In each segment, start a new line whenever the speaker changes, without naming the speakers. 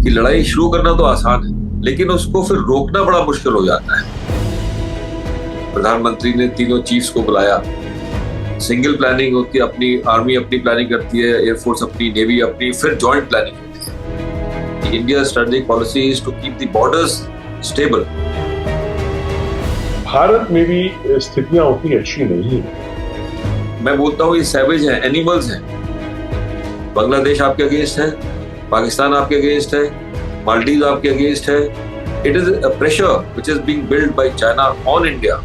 कि लड़ाई शुरू करना तो आसान है, लेकिन उसको फिर रोकना बड़ा मुश्किल हो जाता है। प्रधानमंत्री ने तीनों चीफ्स को बुलाया, सिंगल प्लानिंग होती है, अपनी आर्मी अपनी प्लानिंग करती है, एयरफोर्स अपनी, नेवी अपनी, फिर जॉइंट प्लानिंग होती है। India strategic policy is to keep the borders stable.
Bharat में भी स्थितियां उतनी अच्छी नहीं है।
मैं बोलता हूँ ये सैवेज हैं, एनिमल्स हैं। बांग्लादेश आपके अगेंस्ट है, पाकिस्तान आपके अगेंस्ट है, मालदीव आपके अगेंस्ट है। It is a pressure which is being build by China on India.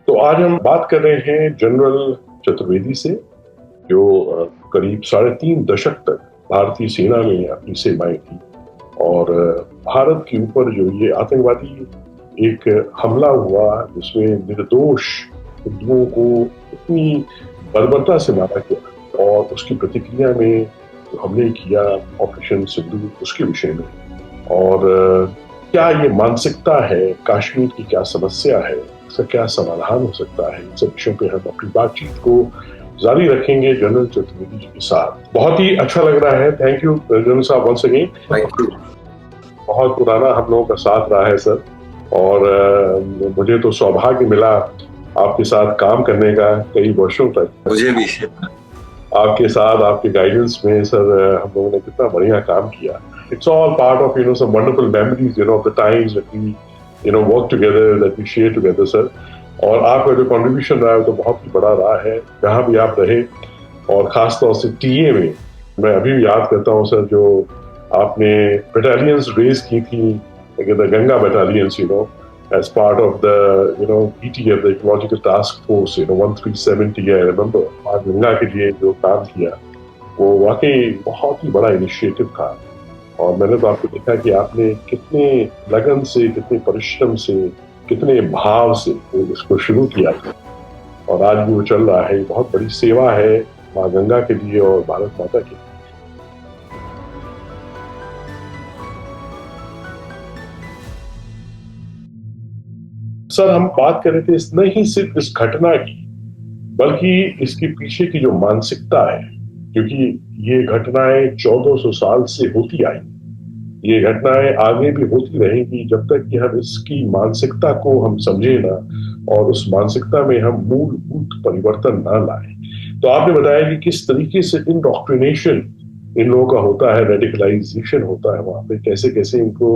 तो आज हम बात कर रहे हैं जनरल चतुर्वेदी से, जो करीब 3.5 दशक तक भारतीय सेना में अपनी सेवाएं की और भारत के ऊपर जो ये आतंकवादी एक हमला हुआ जिसमें निर्दोष हिंदुओं को इतनी बर्बरता से मारा गया और उसकी प्रतिक्रिया में जो हमने किया ऑपरेशन सिंदूर, उसके विषय में, और क्या ये मानसिकता है, कश्मीर की क्या समस्या है, इसका क्या समाधान हो सकता है, इन सब विषयों पे हम अपनी बातचीत को जारी रखेंगे जनरल चतुर्वेदी जी के साथ। बहुत ही अच्छा लग रहा है। थैंक यू जनरल साहब वंस अगेन।
Thank you.
बहुत पुराना हम लोगों का साथ रहा है सर, और मुझे तो सौभाग्य मिला आपके साथ काम करने का कई वर्षों तक।
मुझे भी
आपके साथ, आपके गाइडेंस में सर हम लोगों ने कितना बढ़िया काम किया। It's all part of some wonderful memories of the times that we work together, that we share together sir। और आपका जो कंट्रीब्यूशन रहा है तो बहुत ही बड़ा रहा है जहाँ भी आप रहे, और खास तौर से टीए में मैं अभी भी याद करता हूँ सर, जो आपने बटालियंस रेज की थी, the Ganga battalions as part of the ETF, the Ecological Task Force 1370, I remember। आज गंगा के लिए जो काम किया वो वाकई बहुत ही बड़ा इनिशिएटिव था, और मैंने तो आपको देखा कि आपने कितने लगन से, कितने परिश्रम से, कितने भाव से इसको शुरू किया था, और आज भी वो चल रहा है। बहुत बड़ी सेवा है माँ गंगा के लिए और भारत माता के लिए। सर हम बात कर रहे थे नहीं सिर्फ इस घटना की, बल्कि इसके पीछे की जो मानसिकता है, क्योंकि ये घटनाएं 1400 साल से होती आई, ये घटनाएं आगे भी होती रहेंगी जब तक कि हम इसकी मानसिकता को हम समझे ना, और उस मानसिकता में हम मूलभूत परिवर्तन ना लाए। तो आपने बताया कि किस तरीके से इंडोक्ट्रिनेशन इन लोगों का होता है, रेडिकलाइजेशन होता है वहां पे, कैसे कैसे इनको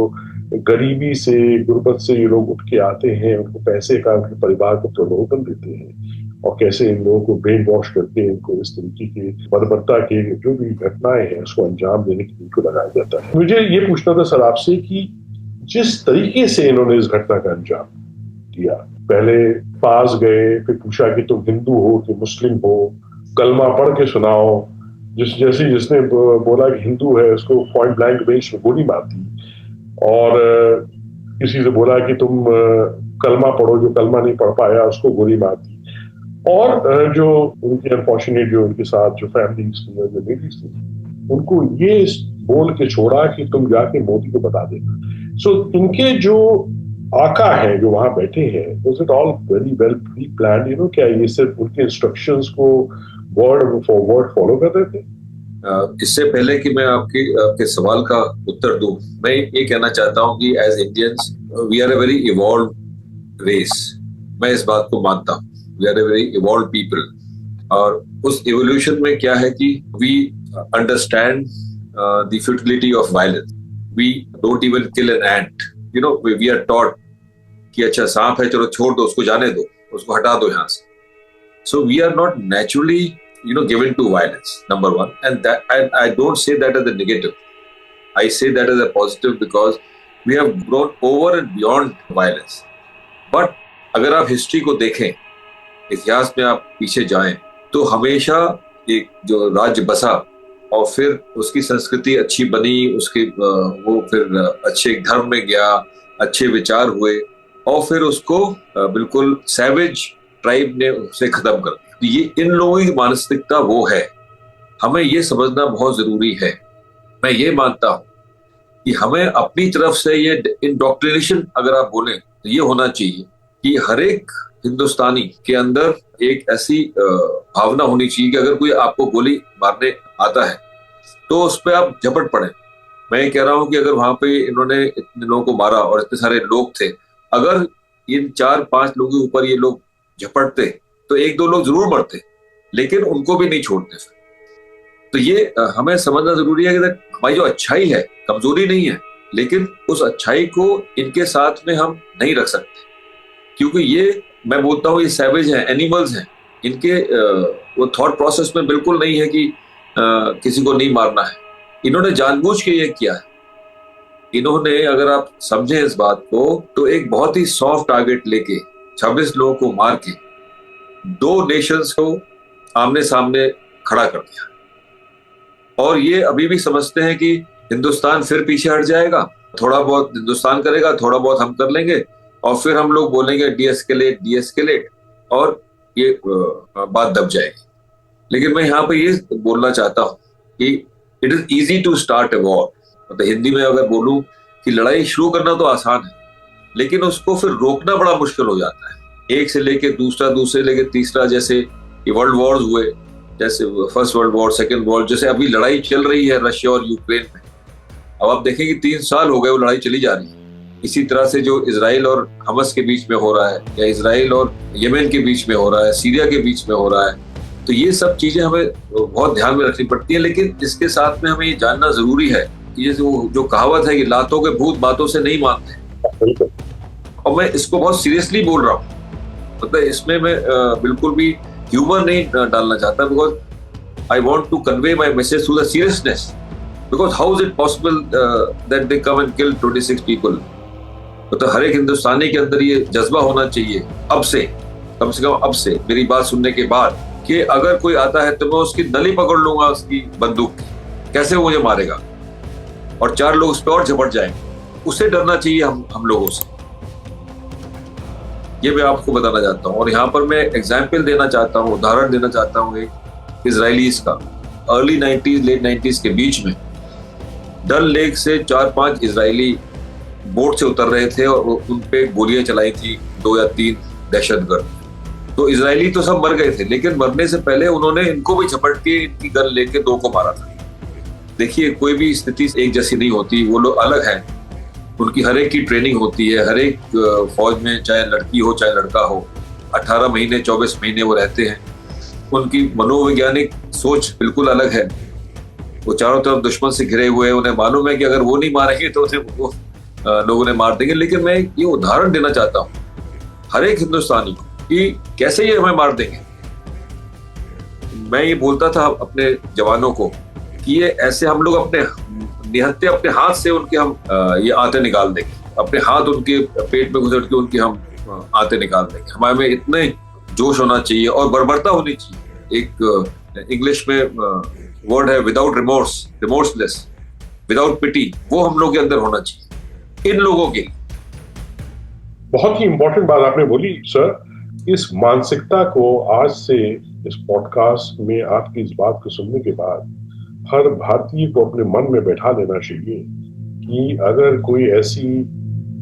गरीबी से, गुर्बत से ये लोग उठ के आते हैं, उनको पैसे का, उनके परिवार को प्रलोभन देते हैं, और कैसे इन लोगों को ब्रेन वॉश करके इनको इस तरीके की बर्बरता के जो भी घटनाएं हैं उसको अंजाम देने के लिए इनको लगाया जाता है। मुझे ये पूछना था सर आपसे कि जिस तरीके से इन्होंने इस घटना का अंजाम दिया, पहले पास गए, फिर पूछा कि तुम हिंदू हो कि मुस्लिम हो, कलमा पढ़ के सुनाओ, जिसने बोला कि हिंदू है उसको पॉइंट ब्लैंक रेंज में गोली मार दी, और किसी से बोला कि तुम कलमा पढ़ो, जो कलमा नहीं पढ़ पाया उसको गोली मार दी, और जो उनके अनफॉर्चुनेट जो उनके साथ जो फैमिलीज थी, जो लेडीज थी, उनको ये बोल के छोड़ा कि तुम जाके मोदी को बता देना। सो इनके जो आका है जो वहां बैठे हैं, was it all very well pre planned? क्या ये सिर्फ उनके इंस्ट्रक्शंस को वर्ड फॉर वर्ड फॉलो कर रहे थे?
इससे पहले कि मैं आपके सवाल का उत्तर दूं, मैं ये कहना चाहता हूं कि as Indians we are a very evolve race. मैं इस बात को मानता हूं, we are a very evolve people, और उस इवोल्यूशन में क्या है कि we understand the futility of violence. We don't even kill an ant, we are taught कि अच्छा सांप है, चलो छोड़ दो उसको, जाने दो उसको, हटा दो यहाँ से। So we are not naturally given to violence, number one, and I don't say that as a negative. I say that as a positive because we have grown over and beyond violence. But अगर आप history को देखें, इतिहास में आप पीछे जाएं, तो हमेशा एक जो राज्य बसा और फिर उसकी संस्कृति अच्छी बनी, उसके वो फिर अच्छे धर्म में गया, अच्छे विचार हुए, और फिर उसको बिल्कुल सैवेज ट्राइब ने उसे खत्म कर दिया। ये इन लोगों की मानसिकता वो है, हमें ये समझना बहुत जरूरी है। मैं ये मानता हूं कि हमें अपनी तरफ से ये इंडोक्ट्रिनेशन अगर आप बोलें तो ये होना चाहिए कि हर एक हिंदुस्तानी के अंदर एक ऐसी भावना होनी चाहिए कि अगर कोई आपको गोली मारने आता है तो उस पर आप झपट पड़े। मैं ये कह रहा हूं कि अगर वहां पे इन्होंने इतने लोगों को मारा और इतने सारे लोग थे, अगर इन 4-5 लोगों के ऊपर ये लोग झपटते तो 1-2 लोग जरूर मरते, लेकिन उनको भी नहीं छोड़ते फिर। तो ये हमें समझना जरूरी है कि हमारी जो अच्छाई है कमजोरी नहीं है, लेकिन उस अच्छाई को इनके साथ में हम नहीं रख सकते, क्योंकि ये मैं बोलता हूँ ये सैवेज हैं, एनिमल्स हैं। इनके वो थॉट प्रोसेस में बिल्कुल नहीं है कि किसी को नहीं मारना है। इन्होंने जानबूझ के ये किया है। इन्होंने, अगर आप समझें इस बात को, तो एक बहुत ही सॉफ्ट टारगेट लेके 26 लोगों को मार के 2 नेशंस को आमने सामने खड़ा कर दिया। और ये अभी भी समझते हैं कि हिंदुस्तान फिर पीछे हट जाएगा, थोड़ा बहुत हिंदुस्तान करेगा, थोड़ा बहुत हम कर लेंगे, और फिर हम लोग बोलेंगे डीएस्केलेट डीएस्केलेट, और ये बात दब जाएगी। लेकिन मैं यहाँ पे ये बोलना चाहता हूँ कि it is easy to start a war. मतलब हिंदी में अगर बोलूं कि लड़ाई शुरू करना तो आसान है, लेकिन उसको फिर रोकना बड़ा मुश्किल हो जाता है। एक से लेके दूसरा, दूसरे लेके तीसरा, जैसे वर्ल्ड वॉर्स हुए, जैसे first world war, second world, जैसे अभी लड़ाई चल रही है रशिया और यूक्रेन में। अब आप देखें कि 3 साल हो गए वो लड़ाई चली जा रही है। इसी तरह से जो इजराइल और हमस के बीच में हो रहा है, या इजराइल और यमन के बीच में हो रहा है, सीरिया के बीच में हो रहा है, तो ये सब चीजें हमें बहुत ध्यान में रखनी पड़ती है। लेकिन इसके साथ में हमें ये जानना जरूरी है कि जैसे वो जो कहावत है कि लातों के भूत बातों से नहीं मानते, और मैं इसको बहुत सीरियसली बोल रहा हूँ। मतलब इसमें मैं बिल्कुल भी ह्यूमर नहीं डालना चाहता, because I want to convey my message through the seriousness. Because how is it possible that they come and kill 26 people. तो हर एक हिंदुस्तानी के अंदर ये जज्बा होना चाहिए अब से, कम से कम अब से, मेरी बात सुनने के बाद, कि अगर कोई आता है तो मैं उसकी नली पकड़ लूंगा, उसकी बंदूक की, कैसे वो मुझे मारेगा, और 4 लोग उस पर और झपट जाएंगे। उसे डरना चाहिए हम लोगों से। ये मैं आपको बताना चाहता हूँ। और यहाँ पर मैं एग्जाम्पल देना चाहता हूँ, उदाहरण देना चाहता हूँ एक इजरायलीज का। अर्ली 90s लेट 90s के बीच में डल लेक से 4-5 इजरायली बोट से उतर रहे थे और उन पे गोलियां चलाई थी 2 या 3 दहशतगर्द। तो इजरायली तो सब मर गए थे, लेकिन मरने से पहले उन्होंने इनको भी झपट के इनकी गन लेके 2 को मारा था। देखिए, कोई भी स्थिति एक जैसी नहीं होती, वो लोग अलग हैं, उनकी हर एक की ट्रेनिंग होती है। हर एक फौज में, चाहे लड़की हो चाहे लड़का हो, 18 महीने 24 महीने वो रहते हैं। उनकी मनोवैज्ञानिक सोच बिल्कुल अलग है। वो चारों तरफ दुश्मन से घिरे हुए हैं, उन्हें मालूम है कि अगर वो नहीं मारेंगे तो उन्हें वो लोग उन्हें मार देंगे। लेकिन मैं ये उदाहरण देना चाहता हूँ हर एक हिंदुस्तानी को कि कैसे ये हमें मार देंगे। मैं ये बोलता था अपने जवानों को कि ये ऐसे हम लोग अपने निहत्थे अपने हाथ से उनके हम ये आते निकाल देंगे, अपने हाथ उनके पेट में घुसेड़ के उनके हम आते निकाल देंगे। हमारे में इतने जोश होना चाहिए और बर्बरता होनी चाहिए। एक इंग्लिश में वर्ड है विदाउट रिमोर्स, रिमोर्सलेस, विदाउट पिटी, वो हम लोग के अंदर होना चाहिए इन लोगों के।
बहुत ही इंपॉर्टेंट बात आपने बोली सर। इस मानसिकता को आज से इस पॉडकास्ट में आपकी इस बात को सुनने के बाद हर भारतीय को अपने मन में बैठा लेना चाहिए कि अगर कोई ऐसी,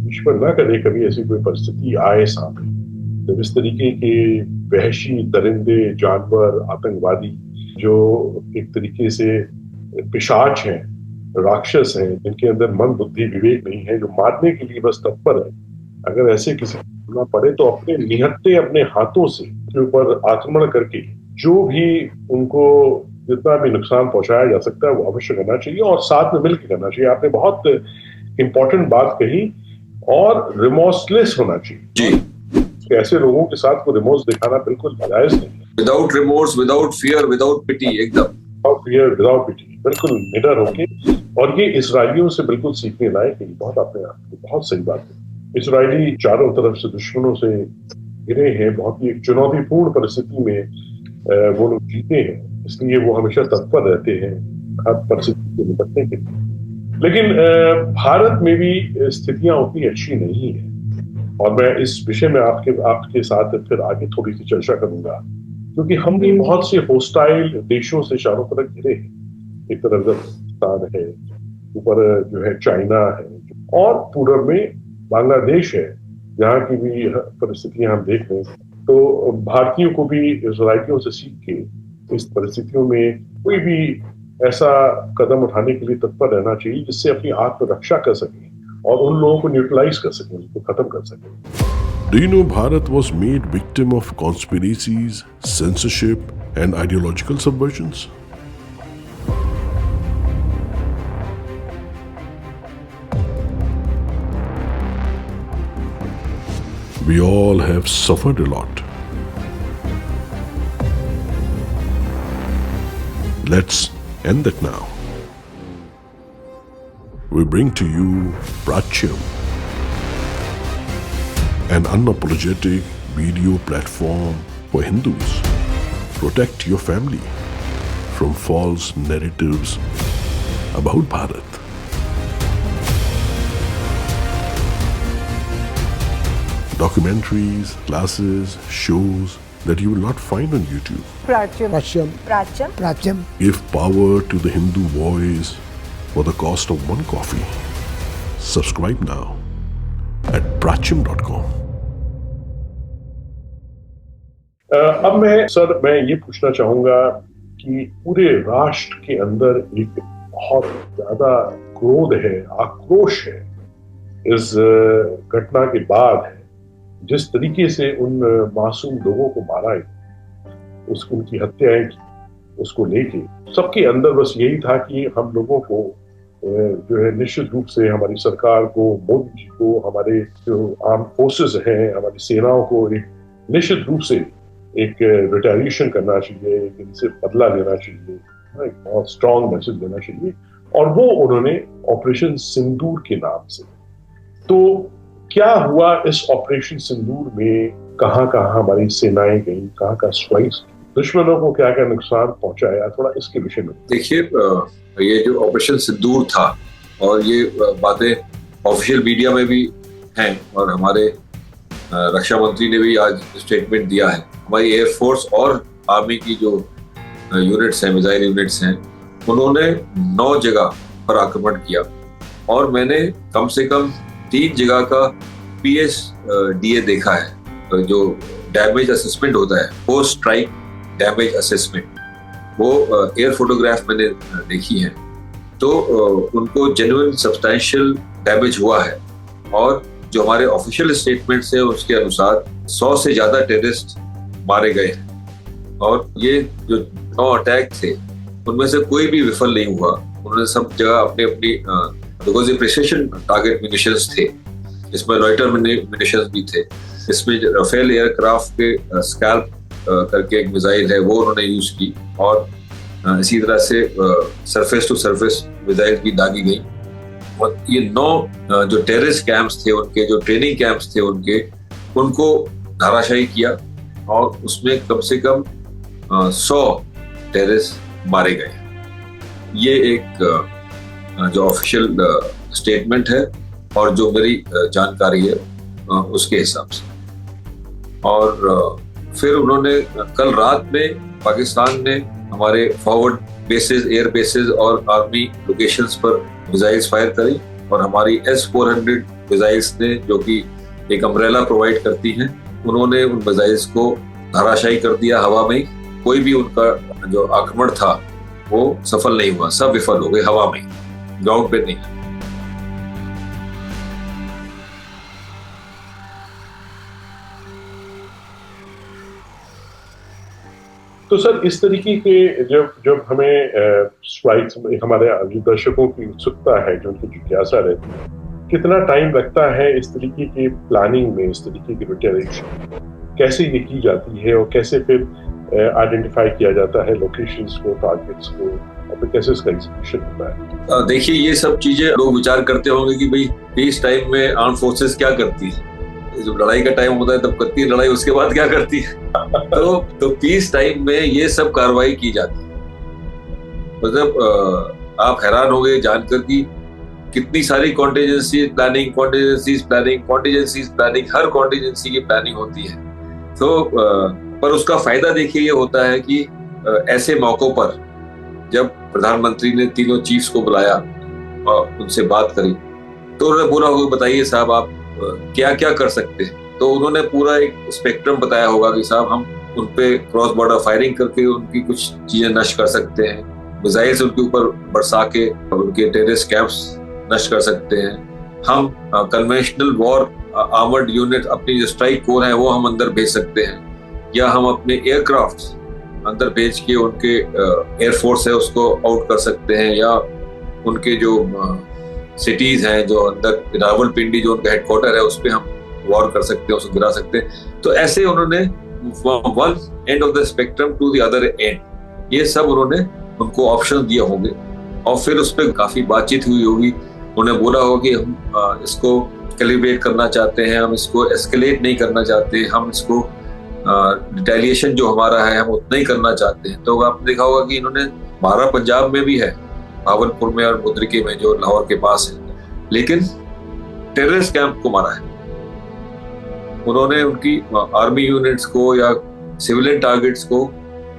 ईश्वर ना करे कभी ऐसी कोई परिस्थिति आए सामने, जब इस तरीके के वहशी दरिंदे, जानवर, आतंकवादी जो एक तरीके से पिशाच हैं, राक्षस हैं, जिनके अंदर मन, बुद्धि, विवेक नहीं है, जो मारने के लिए बस तत्पर है, अगर ऐसे किसी को पड़े तो अपने निहत्थे अपने हाथों से के ऊपर आक्रमण करके जो भी उनको जितना भी नुकसान पहुंचाया जा सकता है वो अवश्य करना चाहिए, और साथ में मिलकर करना चाहिए। आपने बहुत इंपॉर्टेंट बात कही, और रिमोर्सलेस होना चाहिए। ऐसे लोगों के साथ को रिमोर्स दिखाना बिल्कुल जायज नहीं।
Without remorse, without fear, without pity, एकदम
विदाउट फियर, विदाउट पिटी, बिल्कुल निडर होके। और ये इजरायलियों से बिल्कुल सीखने लायक है। बहुत आपने बहुत सही बात है। इजरायली चारों तरफ से दुश्मनों से घिरे हैं, बहुत ही एक चुनौतीपूर्ण परिस्थिति में वो लोग जीते हैं, इसलिए वो हमेशा तत्पर रहते हैं हर परिस्थिति से निपटने के लिए। लेकिन भारत में भी स्थितियां उतनी अच्छी नहीं है, और मैं इस विषय में आपके साथ फिर आगे थोड़ी सी चर्चा करूंगा, क्योंकि हम भी बहुत से होस्टाइल देशों से चारों तरफ घिरे हैं। एक तरफ अफगानिस्तान है, ऊपर जो है चाइना है, और पूर्व में बांग्लादेश है, जहाँ की भी परिस्थितियां हम देख रहे हैं। तो भारतीयों को भी इस राइटियों से सीख के इस परिस्थितियों में कोई भी ऐसा कदम उठाने के लिए तत्पर रहना चाहिए जिससे अपनी आत्मरक्षा कर सके और उन लोगों को न्यूट्रलाइज कर सके, उनको खत्म कर सके।
Do you know Bharat was made victim of conspiracies, censorship, and ideological subversions? We all have suffered a lot. Let's end that now. We bring to you Prachyam, an unapologetic video platform for Hindus. Protect your family from false narratives about Bharat. Documentaries, classes, shows that you will not find on YouTube.
Prachyam.
Give power to the Hindu voice for the cost of one coffee. Subscribe now at prachyam.com.
अब मैं ये पूछना चाहूंगा कि पूरे राष्ट्र के अंदर एक बहुत ज्यादा क्रोध है, आक्रोश है इस घटना के बाद है। जिस तरीके से उन मासूम लोगों को मारा है, उनकी हत्याएं की, उसको लेके सबके अंदर बस यही था कि हम लोगों को जो है निश्चित रूप से हमारी सरकार को, मोदी जी को, हमारे जो आर्म फोर्सेस हैं, हमारी सेनाओं को एक निश्चित रूप से एक रिटेलिएशन करना चाहिए, इनसे बदला लेना चाहिए, एक बहुत स्ट्रॉन्ग मैसेज देना चाहिए। और वो उन्होंने ऑपरेशन सिंदूर के नाम से। तो क्या हुआ इस ऑपरेशन सिंदूर में, कहाँ कहाँ हमारी सेनाएं गई, कहाँ कहाँ स्ट्राइक्स, दुश्मनों को क्या क्या नुकसान पहुंचाया, थोड़ा इसके विषय में
देखिए। ये जो ऑपरेशन सिंदूर था, और ये बातें ऑफिशियल मीडिया में भी हैं, और हमारे रक्षा मंत्री ने भी आज स्टेटमेंट दिया है। हमारी एयरफोर्स और आर्मी की जो यूनिट्स हैं, मिसाइल यूनिट्स हैं, उन्होंने 9 जगह पर आक्रमण किया, और मैंने कम से कम 3 जगह का PSDA देखा है, जो डैमेज असेसमेंट होता है, पोस्ट स्ट्राइक डैमेज असेसमेंट। वो एयर फोटोग्राफ मैंने देखी है। तो उनको जेन्युइन सब्सटैंशियल डैमेज हुआ है, और जो हमारे ऑफिशियल स्टेटमेंट्स हैं उसके अनुसार 100 से ज्यादा टेररिस्ट मारे गए हैं। और ये जो 9 अटैक थे, उनमें से कोई भी विफल नहीं हुआ। उन्होंने सब जगह अपनी बिकॉज ये प्रिसिशन टारगेट म्यूनिशंस थे, इसमें लॉइटर म्यूनिशंस भी थे, इसमें राफेल एयरक्राफ्ट के स्कैल्प करके एक मिसाइल है, वो उन्होंने यूज की, और इसी तरह से सरफेस टू सरफेस मिसाइल भी दागी गई। और ये 9 जो टेररिस्ट कैंप्स थे उनके, जो ट्रेनिंग कैंप्स थे उनके, उनको धराशायी किया, और उसमें कम से कम 100 टेररिस्ट मारे गए। ये एक जो ऑफिशियल स्टेटमेंट है, और जो मेरी जानकारी है उसके हिसाब से। और फिर उन्होंने कल रात में पाकिस्तान ने हमारे फॉरवर्ड बेसिस, एयर बेसिस और आर्मी लोकेशंस पर मिसाइल्स फायर करी, और हमारी S-400 मिसाइल्स ने, जो कि एक अम्ब्रेला प्रोवाइड करती हैं, उन्होंने उन मिसाइल्स को धराशायी कर दिया हवा में। कोई भी उनका जो आक्रमण था वो सफल नहीं हुआ, सब विफल हो गए हवा में, ग्राउंड पे नहीं।
तो सर, इस तरीके के जब हमें स्ट्राइक्स, हमारे दर्शकों की उत्सुकता है, जो उनकी जिज्ञासा रहती है, कितना टाइम लगता है इस तरीके की प्लानिंग में, इस तरीके की रिटेलिएशन कैसे ये की जाती है, और कैसे फिर आइडेंटिफाई किया जाता है लोकेशंस को, टारगेट्स को, और फिर कैसे इसका एग्जीक्यूशन होता है?
देखिए, ये सब चीजें लोग विचार करते होंगे कि भाई पीस टाइम में आर्म फोर्सेस क्या करती है, जब लड़ाई का टाइम होता है तब करती है लड़ाई, उसके बाद क्या करती है। तो पीस टाइम में ये सब कार्रवाई की जाती है। मतलब आप हैरान हो गए जानकर कि कितनी सारी कॉन्टिजेंसी प्लानिंग, हर कॉन्टिजेंसी की प्लानिंग होती है। तो पर उसका फायदा देखिए ये होता है कि ऐसे मौकों पर जब प्रधानमंत्री ने तीनों चीफ्स को बुलाया, उनसे बात करी तो उन्होंने बोला होगा बताइए साहब आप क्या क्या कर सकते हैं। तो उन्होंने पूरा एक स्पेक्ट्रम बताया होगा कि साहब हम उन पे क्रॉस बॉर्डर फायरिंग करके उनकी कुछ चीजें नष्ट कर सकते हैं, मिसाइल्स उनके ऊपर बरसा के उनके टेररिस्ट कैंप्स नष्ट कर सकते हैं, हम कन्वेंशनल वॉर आर्मर्ड यूनिट अपनी जो स्ट्राइक कोर है वो हम अंदर भेज सकते हैं, या हम अपने एयरक्राफ्ट अंदर भेज के उनके एयरफोर्स है उसको आउट कर सकते हैं, या उनके जो सिटीज हैं जो अंदर रावलपिंडी जो उनका हेडक्वार्टर है उस पर हम वॉर कर सकते हैं, उसको गिरा सकते हैं। तो ऐसे उन्होंने one end of the spectrum to the other end, ये सब उन्होंने उनको ऑप्शन दिए होंगे और फिर उस पर काफी बातचीत हुई होगी। उन्हें बोला होगा कि हम इसको कैलिब्रेट करना चाहते हैं, हम इसको एस्केलेट नहीं करना चाहते, हम इसको रिटेलिएशन जो हमारा है हम उतना ही करना चाहते हैं। तो आपने देखा होगा कि इन्होंने मारा पंजाब में भी है, भावलपुर में और मुद्रिके में जो लाहौर के पास है, लेकिन टेररिस्ट कैंप को मारा है उन्होंने, उनकी आर्मी यूनिट्स को या सिविलियन टारगेट्स को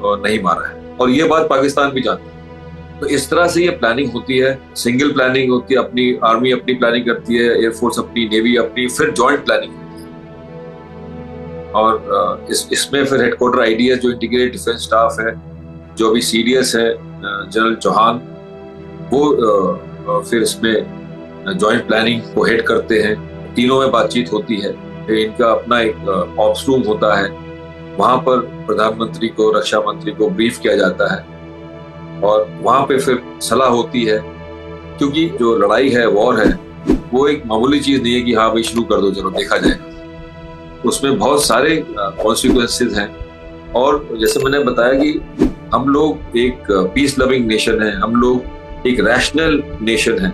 नहीं मारा है। और ये बात पाकिस्तान भी जानता है। तो इस तरह से ये प्लानिंग होती है, सिंगल प्लानिंग होती है, अपनी आर्मी अपनी प्लानिंग करती है, एयरफोर्स अपनी, नेवी अपनी, फिर जॉइंट प्लानिंग होती है। और इसमें फिर हेडक्वार्टर आईडीएस जो इंटीग्रेटेड डिफेंस स्टाफ है, जो अभी सीडीएस है जनरल चौहान, वो फिर इसमें जॉइंट प्लानिंग को हेड करते हैं। तीनों में बातचीत होती है, फिर इनका अपना एक ऑप्स रूम होता है, वहां पर प्रधानमंत्री को, रक्षा मंत्री को ब्रीफ किया जाता है और वहां पे फिर सलाह होती है, क्योंकि जो लड़ाई है, वॉर है, वो एक मामूली चीज नहीं है कि हाँ भाई शुरू कर दो चलो देखा जाएगा। उसमें बहुत सारे कॉन्सिक्वेंसेस हैं। और जैसे मैंने बताया कि हम लोग एक पीस लविंग नेशन है, हम लोग एक रैशनल नेशन है।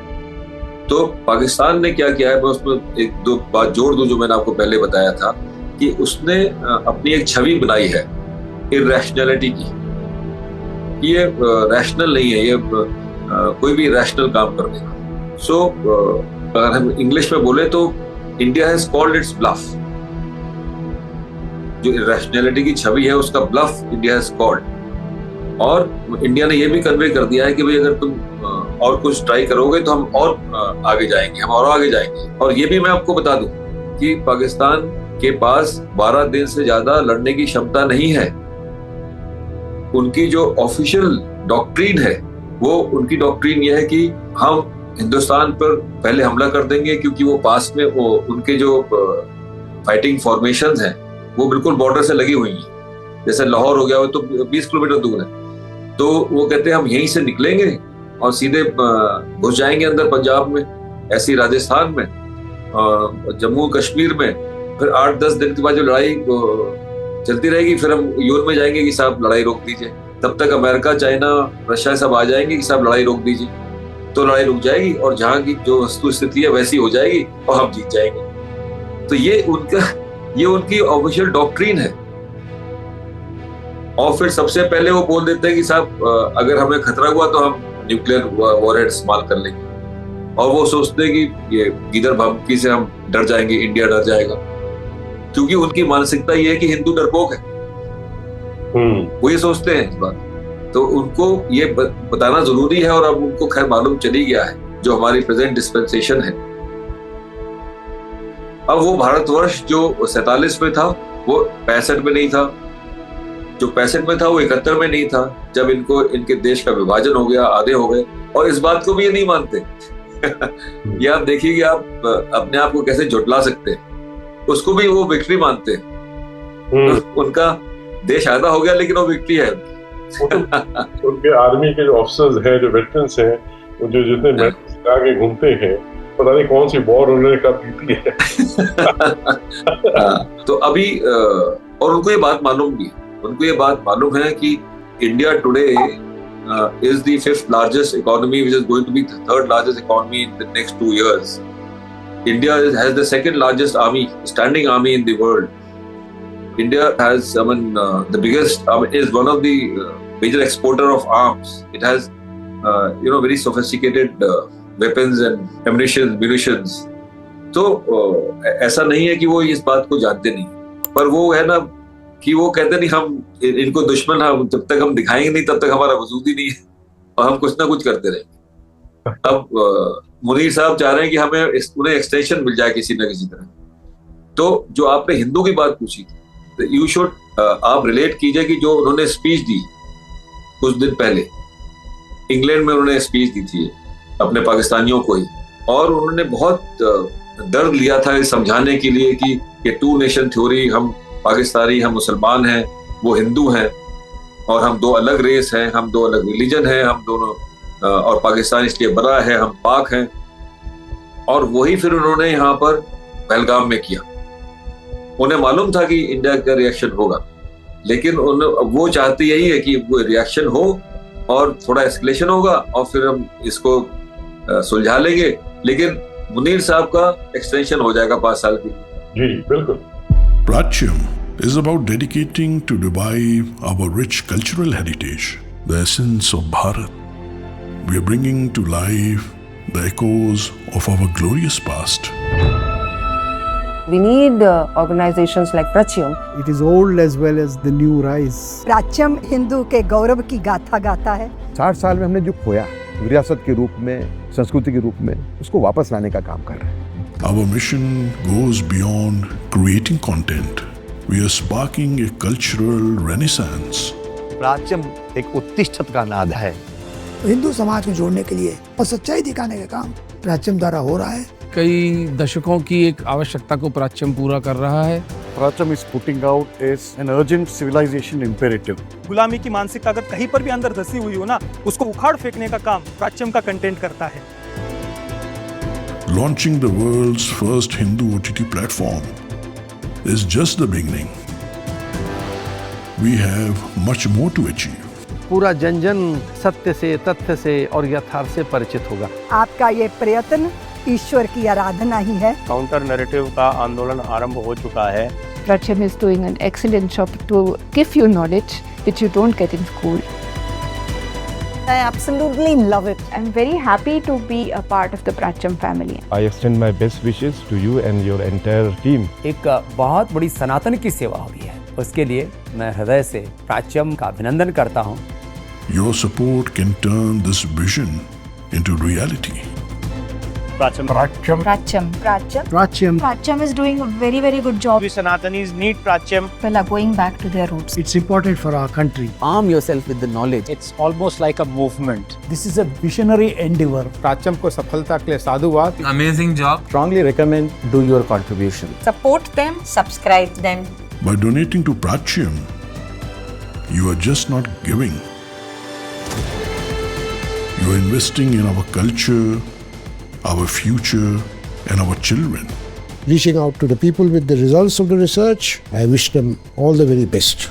तो पाकिस्तान ने क्या किया है, मैं उसमें एक दो बात जोड़ दूं जो मैंने आपको पहले बताया था कि उसने अपनी एक छवि बनाई है इरैशनैलिटी की। ये रैशनल नहीं है, ये कोई भी रैशनल काम कर देगा। सो अगर हम इंग्लिश में बोले तो India has called its bluff. जो इरैशनैलिटी की छवि है उसका ब्लफ इंडिया हैज कॉल्ड। और इंडिया ने ये भी कन्वे कर दिया है कि भाई अगर तुम और कुछ ट्राई करोगे तो हम और आगे जाएंगे, हम और आगे जाएंगे। और ये भी मैं आपको बता दूं कि पाकिस्तान के पास 12 दिन से ज्यादा लड़ने की क्षमता नहीं है। उनकी जो ऑफिशियल डॉक्ट्रीन है, वो उनकी डॉक्ट्रीन ये है कि हम हिंदुस्तान पर पहले हमला कर देंगे, क्योंकि वो पास में वो उनके जो फाइटिंग फॉर्मेशंस हैं वो बिल्कुल बॉर्डर से लगी हुई हैं। जैसे लाहौर हो गया वो तो 20 किलोमीटर दूर है। तो वो कहते हैं हम यहीं से निकलेंगे और सीधे घुस जाएंगे अंदर पंजाब में, ऐसी राजस्थान में, जम्मू कश्मीर में। फिर 8-10 दिन के बाद जो लड़ाई चलती रहेगी, फिर हम यूएन में जाएंगे कि साहब लड़ाई रोक दीजिए। तब तक अमेरिका, चाइना, रशिया सब आ जाएंगे कि साहब लड़ाई रोक दीजिए। तो लड़ाई रुक जाएगी और जहां की जो वस्तु स्थिति है वैसी हो जाएगी और हम जीत जाएंगे। तो ये उनकी ऑफिशियल डॉक्ट्रीन है। और फिर सबसे पहले वो बोल देते हैं कि साहब अगर हमें खतरा हुआ तो हम न्यूक्लियर वॉरहेड इस्तेमाल कर लेंगे। और वो सोचते हैं कि ये गिदर धमकी से हम डर जाएंगे, इंडिया डर जाएगा, क्योंकि उनकी मानसिकता ये है कि हिंदू डरपोक है। वो ये सोचते हैं इस बात। तो उनको ये बताना जरूरी है। और अब उनको खैर मालूम चली गया है जो हमारी प्रेजेंट डिस्पेंसेशन है। अब वो भारतवर्ष जो 47 में था वो 65 में नहीं था, जो 65 में था वो 71 में नहीं था, जब इनके देश का विभाजन हो गया, आधे हो गए। और इस बात को भी ये नहीं मानते। ये आप देखिए कि आप अपने आप को कैसे झुटला सकते हैं। उसको भी वो विक्ट्री मानते हैं। उनका देश आधा हो गया लेकिन वो विक्ट्री है।
उनके आर्मी के जो ऑफिसर्स हैं, जो वेटरन्स हैं, वो जो जितने मेडल्स आगे घूमते हैं, पता नहीं कौन सी वॉर उन्होंने कब जीती है।
तो अभी और उनको ये बात मालूम भी, उनको ये बात मालूम है कि India today is the 5th largest economy, which is going to be the 3rd largest economy in the next 2 years. India has the 2nd largest army, standing army in the world. India has, the biggest, is one of the major exporter of arms. It has, very sophisticated weapons and munitions. तो ऐसा नहीं है कि वो इस बात को जानते नहीं, पर वो है ना कि वो कहते नहीं हम इनको दुश्मन, हम जब तक हम दिखाएंगे नहीं तब तक हमारा वजूद ही नहीं है, और हम कुछ ना कुछ करते रहेंगे। अब मुनीर साहब चाह रहे हैं कि हमें उन्हें एक्सटेंशन मिल जाए किसी न किसी तरह। तो जो आपने हिंदू की बात पूछी, यू शुड आप रिलेट कीजिए कि जो उन्होंने स्पीच दी कुछ दिन पहले, इंग्लैंड में उन्होंने स्पीच दी थी अपने पाकिस्तानियों को ही, और उन्होंने बहुत दर्द लिया था इस समझाने के लिए कि ये टू नेशन थ्योरी, हम पाकिस्तानी, हम मुसलमान हैं, वो हिंदू हैं, और हम दो अलग रेस हैं, हम दो अलग रिलीजन हैं, हम दोनों, और पाकिस्तान इसलिए बड़ा है, हम पाक हैं। और वही फिर उन्होंने यहाँ पर पहलगाम में किया। उन्हें मालूम था कि इंडिया का रिएक्शन होगा, लेकिन वो चाहते यही है कि वो रिएक्शन हो और थोड़ा एस्केलेशन होगा और फिर हम इसको सुलझा लेंगे, लेकिन मुनीर साहब का एक्सटेंशन हो जाएगा 5 साल की।
जी बिल्कुल।
Pratyam is about dedicating to revive our rich cultural heritage, the essence of Bharat. We are bringing to life the echoes of our glorious past.
We need organizations like Pratyam.
It is old as well as the new rise.
प्राच्यम Hindu के गौरव की गाथा गाता है।
60 साल में हमने जो खोया विरासत के रूप में, संस्कृति के रूप में, उसको वापस लाने का काम कर रहे हैं।
Our mission goes beyond creating content. We are sparking a cultural renaissance.
प्राच्यम एक उत्तिष्ठत का नाद है।
हिंदू समाज को जोड़ने के लिए और सच्चाई दिखाने का काम प्राच्यम द्वारा हो रहा है।
कई दशकों की एक आवश्यकता को प्राच्यम पूरा कर रहा है।
प्राच्यम is putting out as an urgent civilization imperative.
गुलामी की मानसिकता अगर कहीं पर भी अंदर धसी हुई हो ना, उसको उखाड़ फेंकने का काम प्राच्यम का कंटेंट करता है।
Launching the world's first Hindu OTT platform is just the beginning. We have much more to achieve.
पूरा जन जन सत्य से, तथ्य से और यथार्थ से परिचित होगा।
आपका ये प्रयत्न ईश्वर की आराधना ही है।
काउंटर नैरेटिव का आंदोलन आरंभ हो चुका है।
Pratyam is doing an excellent job to give you knowledge which you don't get in school.
I absolutely love it.
I'm very happy to be a part of the Pratyam family.
I extend my best wishes to you and your entire team.
एक बहुत बड़ी सनातन की सेवा हुई है, उसके लिए मैं हृदय से प्राच्यम का अभिनंदन करता हूँ।
Your support can turn this vision into reality.
Pratyam.
Pratyam is doing a very, very good job.
We Sanatanis need Pratyam.
People are going back to their roots.
It's important for our country.
Arm yourself with the knowledge.
It's almost like a movement.
This is a visionary endeavor.
प्राच्यम को सफलता के लिए साधुवाद।
Amazing job.
Strongly recommend do your contribution.
Support them, subscribe them.
By donating to Pratyam, you are just not giving. You are investing in our culture, our future, and our children.
Reaching out to the people with the results of the research, I wish them all the very best.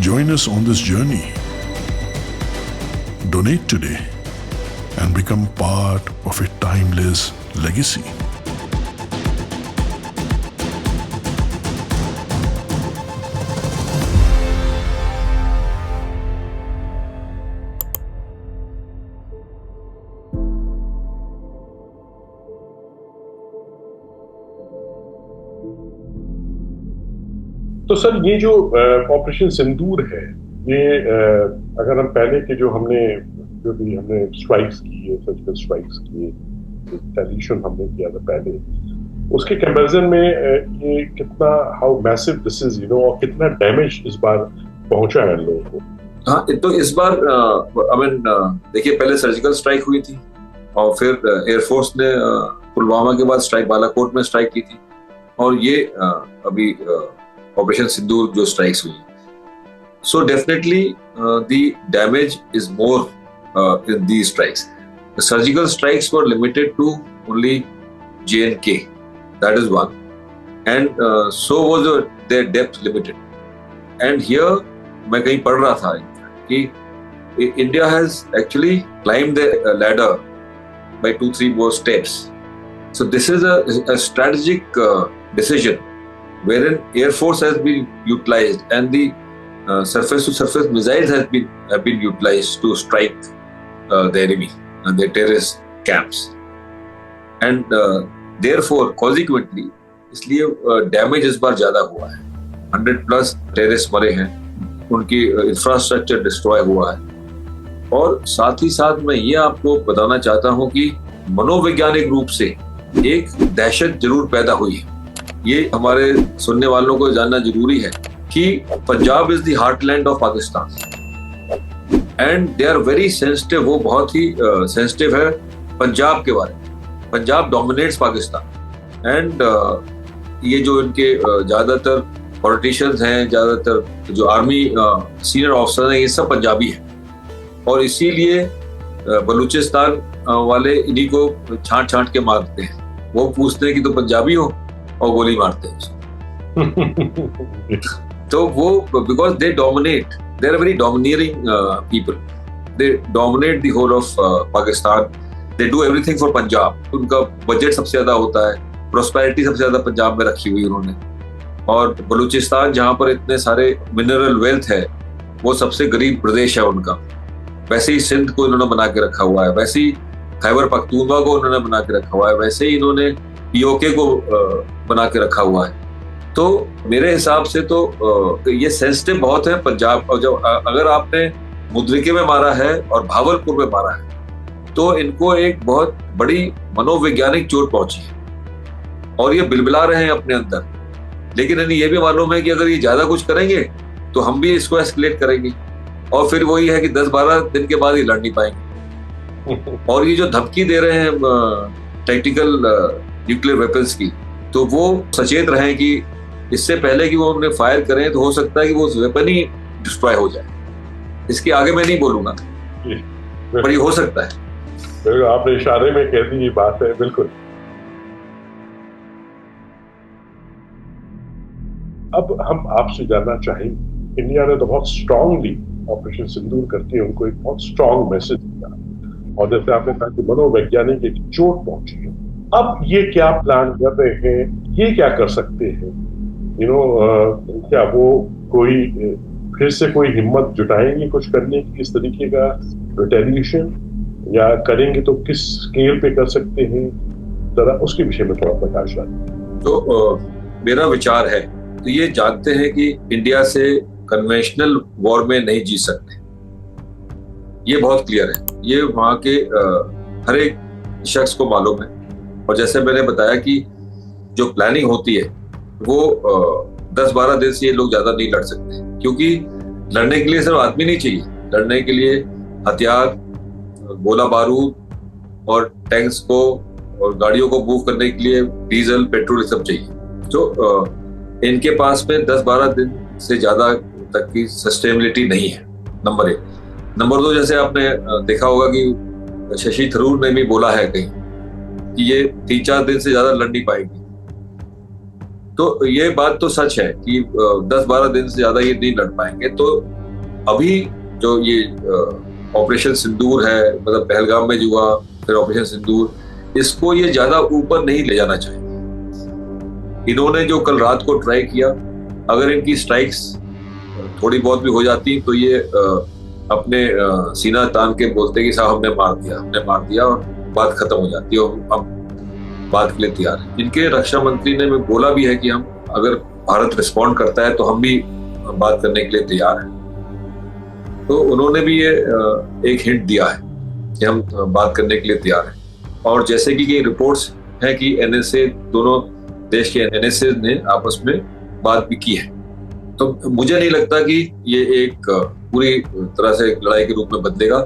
Join us on this journey. Donate today and become part of a timeless legacy.
तो sir ये जो operation सिंदूर है, ये अगर हम पहले के जो भी हमने स्ट्राइक्स किए, सर्जिकल स्ट्राइक्स किए, टेलीशन हमने किया था पहले, उसके कंपैरिजन में ये कितना हाउ मैसिव दिस इज, और कितना डैमेज इस बार पहुंचा है लोगों को।
हाँ, तो इस बार देखिए, पहले सर्जिकल स्ट्राइक हुई थी और फिर एयरफोर्स ने पुलवामा के बाद स्ट्राइक बालाकोट में स्ट्राइक की थी, और ये अभी ऑपरेशन सिंदूर जो स्ट्राइक्स हुई। So definitely the damage is more in the strikes. The surgical strikes were limited to only J&K, that is one, and so was their depth limited. And here मैं कहीं पढ़ रहा था कि India has actually climbed the ladder by 2-3 more steps. So this is a strategic decision wherein Air Force has been utilized and the surface-to-surface missiles have been utilized to strike the enemy and their terrorist camps. And therefore, consequently, इसलिए damage इस बार ज्यादा हुआ है। 100+ terrorist मरे हैं, उनकी infrastructure destroy हुआ है। और साथ ही साथ मैं ये आपको बताना चाहता हूं कि मनोवैज्ञानिक रूप से एक दहशत जरूर पैदा हुई है। ये हमारे सुनने वालों को जानना जरूरी है कि Punjab is the heartland of Pakistan and they are very sensitive. वो बहुत ही सेंसिटिव है पंजाब के बारे में। पंजाब डोमिनेट्स पाकिस्तान एंड ये जो इनके ज्यादातर पॉलिटिशियंस हैं, ज्यादातर जो आर्मी सीनियर ऑफिसर हैं, ये सब पंजाबी हैं और इसीलिए बलूचिस्तान वाले इन्हीं को छांट छांट के मारते हैं। वो पूछते हैं कि तो पंजाबी हो और गोली मारते हैं। तो वो because they dominate, they are very dominating people, they dominate the whole of Pakistan, they do everything for Punjab. उनका बजट सबसे ज्यादा होता है, प्रोस्पेरिटी सबसे ज्यादा पंजाब में रखी हुई उन्होंने। और बलूचिस्तान जहां पर इतने सारे मिनरल वेल्थ है, वो सबसे गरीब प्रदेश है उनका। वैसे ही सिंध को इन्होंने बना के रखा हुआ है, वैसे ही खैबर पख्तूनख्वा को उन्होंने बना के रखा हुआ है, वैसे ही इन्होंने पीओके को बना के रखा हुआ है। तो मेरे हिसाब से तो ये सेंसिटिव बहुत है पंजाब। और जब अगर आपने मुद्रिके में मारा है और भावलपुर में मारा है तो इनको एक बहुत बड़ी मनोवैज्ञानिक चोट पहुंची है और ये बिलबिला रहे हैं अपने अंदर। लेकिन इन्हें ये भी मालूम है कि अगर ये ज्यादा कुछ करेंगे तो हम भी इसको एस्केलेट करेंगे और फिर वही है कि 10-12 दिन के बाद ये लड़ नहीं पाएंगे। और ये जो धमकी दे रहे हैं टैक्टिकल न्यूक्लियर वेपन्स की, तो वो सचेत रहें कि इससे पहले कि वो उन्हें फायर करें तो हो सकता है कि वो वेपन ही डिस्ट्रॉय हो जाए। इसके आगे मैं नहीं बोलूंगा, पर ये हो सकता है।
बिल्कुल, आपने इशारे में कह दी ये बात है। बिल्कुल। अब हम आपसे जानना चाहेंगे, इंडिया ने तो बहुत स्ट्रांगली ऑपरेशन सिंदूर करके उनको एक बहुत स्ट्रांग मैसेज दिया और जैसे आपने कहा कि मनोवैज्ञानिक एक चोट पहुंची है। अब ये क्या प्लान कर रहे हैं, ये क्या कर सकते हैं? क्या वो कोई फिर से कोई हिम्मत जुटाएंगे कुछ करने की, इस तरीके का रिटेलिएशन, या करेंगे तो किस स्केल पे कर सकते हैं? जरा उसके विषय में थोड़ा प्रकाश डालिए।
तो मेरा विचार है, तो ये जानते हैं कि इंडिया से कन्वेंशनल वॉर में नहीं जीत सकते, ये बहुत क्लियर है। ये वहां के हर एक शख्स को मालूम है। और जैसे मैंने बताया कि जो प्लानिंग होती है वो 10-12 दिन से ये लोग ज्यादा नहीं लड़ सकते, क्योंकि लड़ने के लिए सिर्फ आदमी नहीं चाहिए, लड़ने के लिए हथियार, गोला बारूद और टैंक्स को और गाड़ियों को मूव करने के लिए डीजल, पेट्रोल सब चाहिए। जो इनके पास में 10-12 दिन से ज्यादा तक की सस्टेनेबिलिटी नहीं है, नंबर 1। नंबर 2, जैसे आपने देखा होगा कि शशि थरूर ने भी बोला है कहीं कि ये 3-4 दिन से ज्यादा लड़ नहीं पाएगी। तो ये बात तो सच है कि 10-12 दिन से ज्यादा ये नहीं लड़ पाएंगे। तो अभी जो ये ऑपरेशन सिंदूर है, मतलब पहलगाम में जो हुआ, फिर ऑपरेशन सिंदूर, इसको ये ज्यादा ऊपर नहीं ले जाना चाहिए। इन्होंने जो कल रात को ट्राई किया, अगर इनकी स्ट्राइक्स थोड़ी बहुत भी हो जाती तो ये अपने सीना तान के बोलते कि साहब हमने मार दिया और बात खत्म हो जाती है और हम बात के लिए तैयार है। इनके रक्षा मंत्री ने बोला भी है कि हम अगर भारत रिस्पॉन्ड करता है तो हम भी बात करने के लिए तैयार हैं। तो उन्होंने भी ये एक हिंट दिया है कि हम बात करने के लिए तैयार हैं। और जैसे कि ये रिपोर्ट्स हैं कि एनएसए, दोनों देश के एनएसए ने आपस में बात भी की है। तो मुझे नहीं लगता कि ये एक पूरी तरह से लड़ाई के रूप में बदलेगा,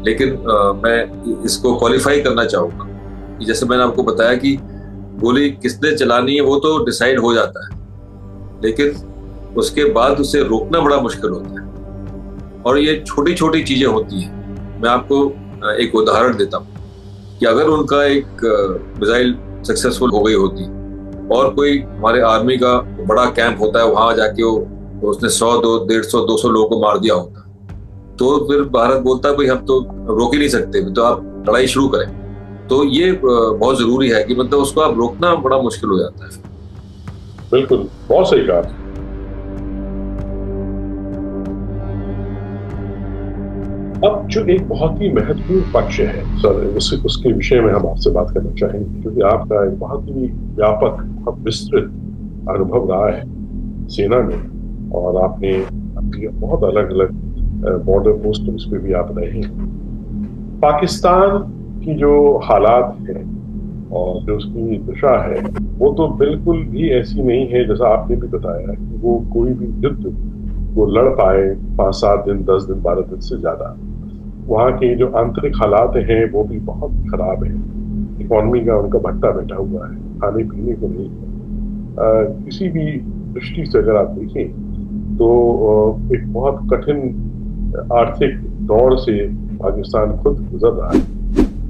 लेकिन मैं इसको क्वालिफाई करना चाहूंगा कि जैसे मैंने आपको बताया कि गोली किसने चलानी है वो तो डिसाइड हो जाता है, लेकिन उसके बाद उसे रोकना बड़ा मुश्किल होता है। और ये छोटी छोटी चीजें होती हैं। मैं आपको एक उदाहरण देता हूँ कि अगर उनका एक मिसाइल सक्सेसफुल हो गई होती और कोई हमारे आर्मी का बड़ा कैंप होता है, वहां जाके उसने 100, 150, 200 लोगों को मार दिया होता, तो फिर भारत बोलता है भाई हम तो रोक ही नहीं सकते, तो आप लड़ाई शुरू करें। तो ये बहुत जरूरी है कि मतलब उसको आप रोकना बड़ा मुश्किल हो जाता है।
बिल्कुल, बहुत सही कहा। अब जो एक बहुत ही महत्वपूर्ण पक्ष है सर, उसके विषय में हम आपसे बात करना चाहेंगे, क्योंकि आपका एक बहुत ही व्यापक, बहुत विस्तृत अनुभव रहा है सेना में और आपने बहुत अलग अलग बॉर्डर पोस्ट्स पे भी आप रहे हैं। पाकिस्तान की जो हालात है और जो उसकी दिशा है वो तो बिल्कुल भी ऐसी नहीं है जैसा आपने भी बताया कि वो कोई भी युद्ध वो लड़ पाए 5-7 दिन, 10 दिन, 12 दिन से ज्यादा। वहाँ के जो आंतरिक हालात हैं वो भी बहुत खराब है। इकोनॉमी का उनका भट्टा बैठा हुआ है, खाने पीने को नहीं है। किसी भी दृष्टि से अगर आप देखें तो एक बहुत कठिन आर्थिक दौर से पाकिस्तान खुद गुजर रहा है।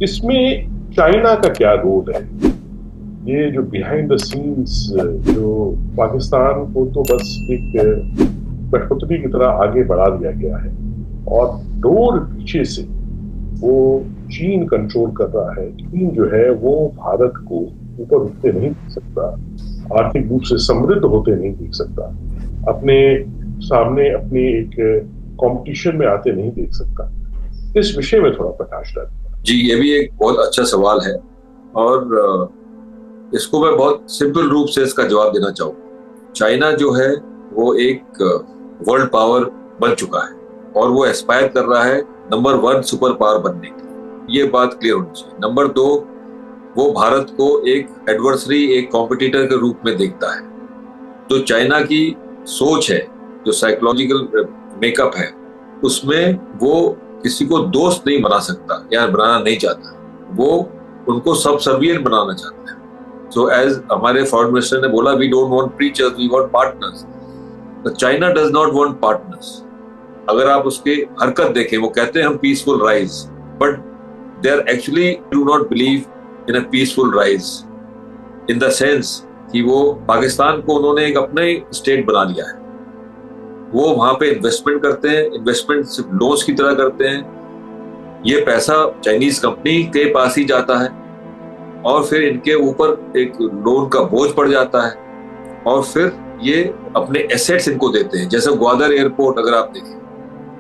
इसमें चाइना का क्या रोल है? ये जो बिहाइंड द सीन्स जो पाकिस्तान को तो बस एक कठपुतली की तरह आगे बढ़ा दिया गया है और डोर पीछे से वो चीन कंट्रोल कर रहा है। चीन जो है वो भारत को ऊपर उठते नहीं देख सकता, आर्थिक रूप से समृद्ध होते नहीं देख सकता, अपने सामने अपने एक कंपटीशन में आते नहीं देख सकता। इस विषय में थोड़ा प्रकाश डालिए।
जी, ये भी एक बहुत अच्छा सवाल है और इसको मैं बहुत सिंपल रूप से इसका जवाब देना चाहूँगा। चाइना जो है वो एक वर्ल्ड पावर बन चुका है और वो एस्पायर कर रहा है नंबर 1 सुपर पावर बनने की। ये बात क्लियर होनी चाहिए। नंबर 2, वो भारत को एक एडवर्सरी, एक कॉम्पिटिटर के रूप में देखता है। जो चाइना की सोच है, जो साइकोलॉजिकल मेकअप है, उसमें वो किसी को दोस्त नहीं बना सकता या बनाना नहीं चाहता, वो उनको सबसर्विएंट बनाना चाहता है। सो एज हमारे फॉरेन मिनिस्टर ने बोला, we don't want preachers, we want partners. China does not want partners. अगर आप उसके हरकत देखें, वो कहते हैं हम peaceful rise, but they are actually do not believe in a peaceful rise in the sense कि वो पाकिस्तान को उन्होंने एक अपना ही स्टेट बना लिया है। वो वहां पे इन्वेस्टमेंट करते हैं, इन्वेस्टमेंट सिर्फ लोन्स की तरह करते हैं। ये पैसा चाइनीज कंपनी के पास ही जाता है और फिर इनके ऊपर एक लोन का बोझ पड़ जाता है और फिर ये अपने एसेट्स इनको देते हैं। जैसे ग्वादर एयरपोर्ट अगर आप देखें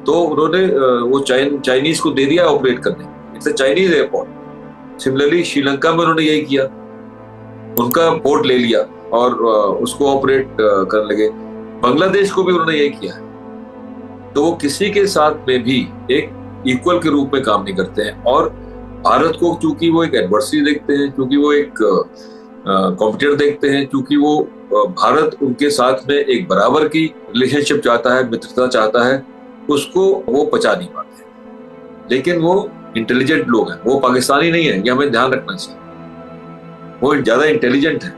तो उन्होंने वो चाइनीज को दे दिया ऑपरेट करने, it's a Chinese airport. Similarly Sri Lanka में उन्होंने यही किया, उनका पोर्ट ले लिया और उसको ऑपरेट करने लगे। बांग्लादेश को भी उन्होंने यही किया है। तो वो किसी के साथ में भी एक इक्वल के रूप में काम नहीं करते हैं और भारत को चूंकि वो एक एडवर्सरी देखते हैं, क्योंकि वो एक कॉम्पिटिटर देखते हैं, क्योंकि वो भारत उनके साथ में एक बराबर की रिलेशनशिप चाहता है, मित्रता चाहता है, उसको वो पचा नहीं पाते। लेकिन वो इंटेलिजेंट लोग हैं, वो पाकिस्तानी नहीं है, ये हमें ध्यान रखना चाहिए। वो ज्यादा इंटेलिजेंट है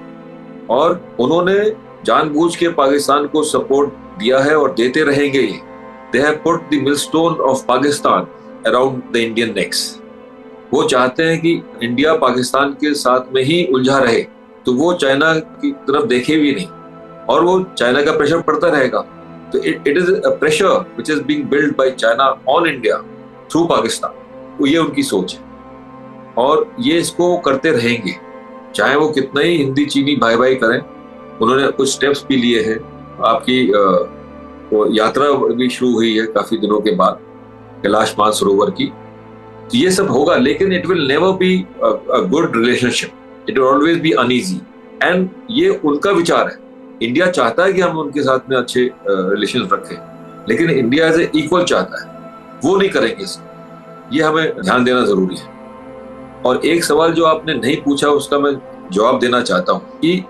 और उन्होंने जानबूझ के पाकिस्तान को सपोर्ट दिया है और देते रहेंगे। They have put the millstone of Pakistan around the Indian necks. वो चाहते हैं कि इंडिया पाकिस्तान के साथ में ही उलझा रहे, तो वो चाइना की तरफ देखे भी नहीं और वो चाइना का प्रेशर पड़ता रहेगा। तो it is a pressure which is being build by China on India through Pakistan. तो ये उनकी सोच है और ये इसको करते रहेंगे, चाहे वो कितना ही हिंदी चीनी भाई भाई करें। उन्होंने कुछ स्टेप्स भी लिए हैं। आपकी वो यात्रा भी शुरू हुई है काफी दिनों के बाद, कैलाश मानसरोवर की। तो ये सब होगा, लेकिन it will never be a good relationship, it will always be uneasy. And ये उनका विचार है। इंडिया चाहता है कि हम उनके साथ में अच्छे रिलेशन रखें, लेकिन इंडिया एज ए इक्वल चाहता है, वो नहीं करेंगे इसको। ये हमें ध्यान देना जरूरी है। और एक सवाल जो आपने नहीं पूछा उसका मैं जवाब देना चाहता हूँ कि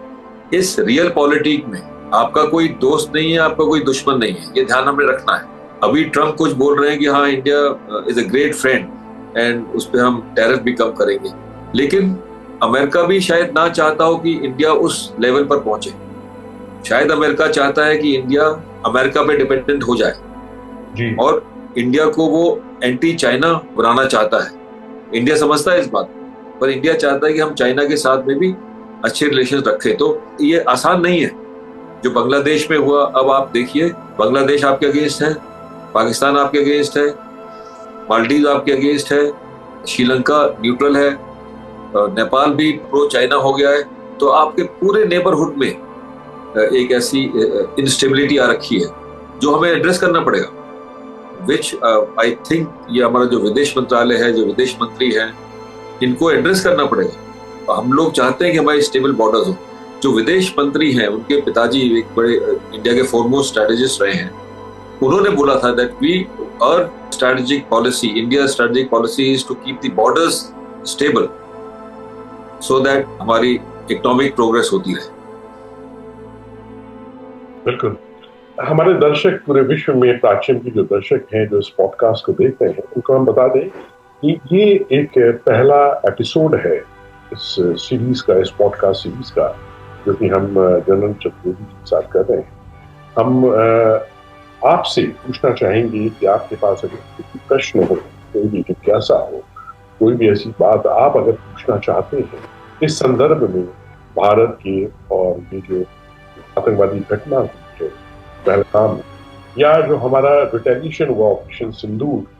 इस रियल पॉलिटिक में आपका कोई दोस्त नहीं है, आपका कोई दुश्मन नहीं है, ये ध्यान हमें रखना है। अभी ट्रम्प कुछ बोल रहे हैं कि हाँ India is a great friend and उस पर हम टैरिफ भी कम करेंगे, लेकिन अमेरिका भी शायद ना चाहता हो कि इंडिया उस लेवल पर पहुंचे। शायद अमेरिका चाहता है कि इंडिया अमेरिका पे डिपेंडेंट हो जाए
जी।
और इंडिया को वो एंटी चाइना बनाना चाहता है। इंडिया समझता है इस बात, पर इंडिया चाहता है कि हम चाइना के साथ में भी अच्छे रिलेशन रखें। तो ये आसान नहीं है जो बांग्लादेश में हुआ। अब आप देखिए, बांग्लादेश आपके अगेंस्ट है, पाकिस्तान आपके अगेंस्ट है, मालदीव आपके अगेंस्ट है, श्रीलंका न्यूट्रल है, नेपाल भी प्रो चाइना हो गया है। तो आपके पूरे नेबरहुड में एक ऐसी इंस्टेबिलिटी आ रखी है जो हमें एड्रेस करना पड़ेगा, विच आई थिंक ये हमारा जो विदेश मंत्रालय है, जो विदेश मंत्री है, इनको एड्रेस करना पड़ेगा। हम लोग चाहते हैं कि हमारे स्टेबल बॉर्डर्स हो। जो विदेश मंत्री हैं, उनके पिताजी एक बड़े इंडिया के फोरमोस्ट स्ट्रैटेजिस्ट रहे हैं, उन्होंने बोला था that we our strategic policy, India strategic policy is to keep the borders stable so that हमारी इकोनॉमिक प्रोग्रेस होती रहे।
बिल्कुल। हमारे दर्शक पूरे विश्व में प्राच्यम की जो दर्शक हैं जो इस पॉडकास्ट को देख रहे हैं उनको हम बता दें कि ये एक पहला एपिसोड है इस सीरीज का, इस पॉडकास्ट सीरीज का, जो कि हम जनरल चतुर्वेदी के साथ कर रहे हैं। हम आपसे पूछना चाहेंगे कि आपके पास अगर कोई प्रश्न हो, कोई भी जिज्ञासा हो, कोई भी ऐसी बात आप अगर पूछना चाहते हैं इस संदर्भ में भारत के और ये जो आतंकवादी घटना हुई है पहलगाम, या जो हमारा रिटेलिएशन हुआ ऑपरेशन सिंदूर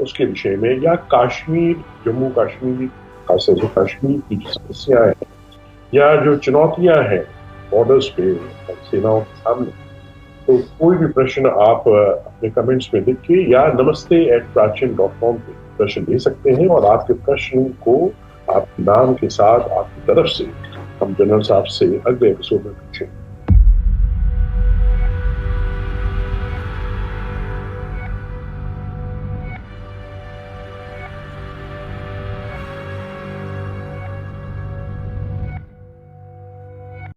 उसके विषय में, या कश्मीर, जम्मू कश्मीर, खासतौर से कश्मीर की जो समस्याएं हैं या जो चुनौतियां हैं बॉर्डर्स पे सेनाओं के सामने, तो कोई भी प्रश्न आप अपने कमेंट्स में लिख के या namaste@prachyan.com पे प्रश्न दे सकते हैं और आपके प्रश्न को आपके नाम के साथ आपकी तरफ से हम जनरल साहब से अगले एपिसोड में पूछेंगे।